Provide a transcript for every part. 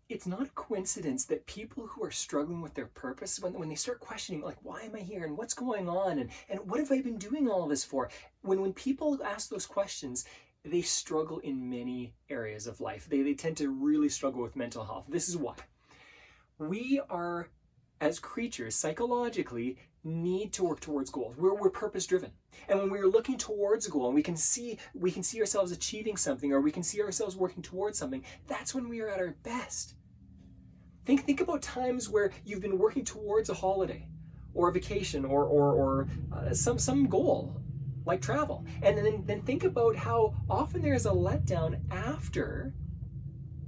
It's not a coincidence that people who are struggling with their purpose, when they start questioning, like, why am I here and what's going on and what have I been doing all of this for? When people ask those questions, they struggle in many areas of life. They tend to really struggle with mental health. This is why. We are, as creatures, psychologically, need to work towards goals. We're purpose driven. And when we're looking towards a goal and we can see ourselves achieving something, or we can see ourselves working towards something, that's when we are at our best. Think about times where you've been working towards a holiday or a vacation or some goal like travel. And then think about how often there is a letdown after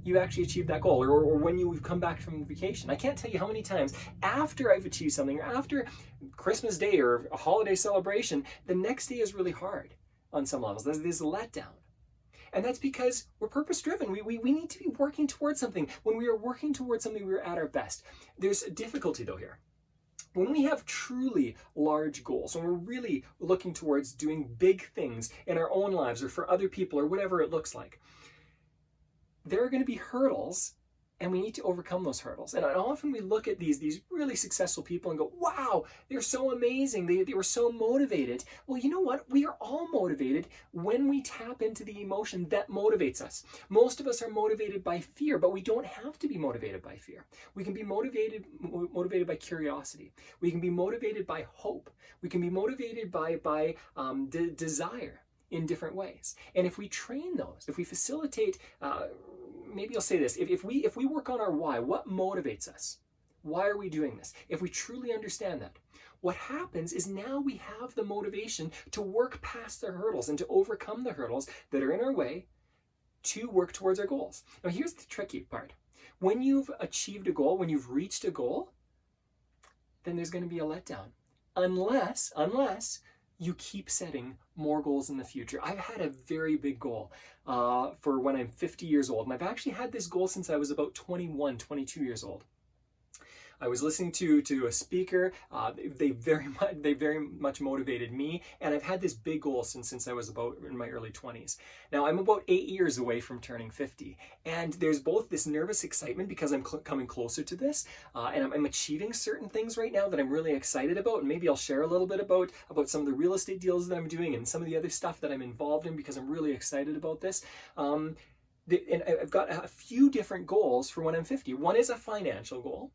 you actually achieved that goal, or when you've come back from vacation. I can't tell you how many times after I've achieved something, or after Christmas Day or a holiday celebration, the next day is really hard on some levels. There's a letdown. And that's because we're purpose driven. We need to be working towards something. When we are working towards something, we're at our best. There's a difficulty though here. When we have truly large goals, when we're really looking towards doing big things in our own lives or for other people or whatever it looks like, there are going to be hurdles, and we need to overcome those hurdles. And often we look at these really successful people and go, wow, they're so amazing. They were so motivated. Well, you know what? We are all motivated when we tap into the emotion that motivates us. Most of us are motivated by fear, but we don't have to be motivated by fear. We can be motivated by curiosity. We can be motivated by hope. We can be motivated by desire in different ways. And if we train those, if we facilitate, maybe I'll say this, if we work on our why, what motivates us? Why are we doing this? If we truly understand that, what happens is now we have the motivation to work past the hurdles and to overcome the hurdles that are in our way to work towards our goals. Now here's the tricky part. When you've achieved a goal, when you've reached a goal, then there's going to be a letdown. Unless you keep setting more goals in the future. I've had a very big goal for when I'm 50 years old. And I've actually had this goal since I was about 21, 22 years old. I was listening to a speaker. They very much motivated me, and I've had this big goal since I was about in my early 20s. Now I'm about 8 years away from turning 50, and there's both this nervous excitement because I'm coming closer to this, and I'm achieving certain things right now that I'm really excited about. And maybe I'll share a little bit about some of the real estate deals that I'm doing and some of the other stuff that I'm involved in because I'm really excited about this. And I've got a few different goals for when I'm 50. One is a financial goal.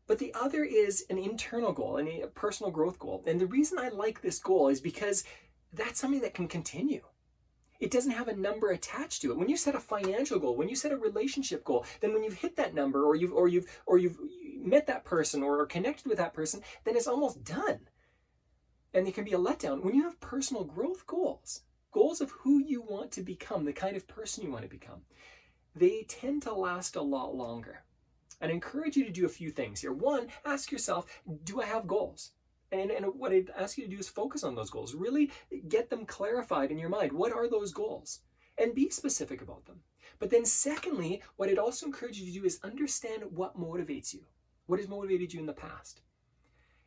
But the other is an internal goal, and a personal growth goal. And the reason I like this goal is because that's something that can continue. It doesn't have a number attached to it. When you set a financial goal, when you set a relationship goal, then when you've hit that number, or you've met that person or connected with that person, then it's almost done. And it can be a letdown. When you have personal growth goals of who you want to become, the kind of person you want to become, they tend to last a lot longer. And I encourage you to do a few things here. One, ask yourself, do I have goals? And what I'd ask you to do is focus on those goals. Really get them clarified in your mind. What are those goals? And be specific about them. But then secondly, what I'd also encourage you to do is understand what motivates you. What has motivated you in the past?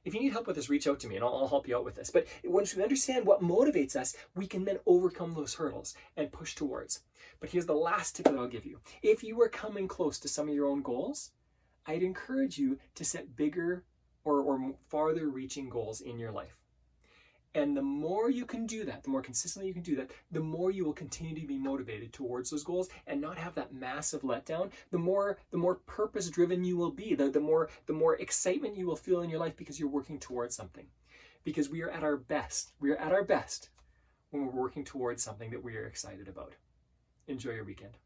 If you need help with this, reach out to me and I'll help you out with this. But once we understand what motivates us, we can then overcome those hurdles and push towards. But here's the last tip that I'll give you. If you are coming close to some of your own goals, I'd encourage you to set bigger or farther reaching goals in your life. And the more you can do that, the more consistently you can do that, the more you will continue to be motivated towards those goals and not have that massive letdown. The more purpose driven you will be, the more excitement you will feel in your life because you're working towards something. Because we are at our best. We are at our best when we're working towards something that we are excited about. Enjoy your weekend.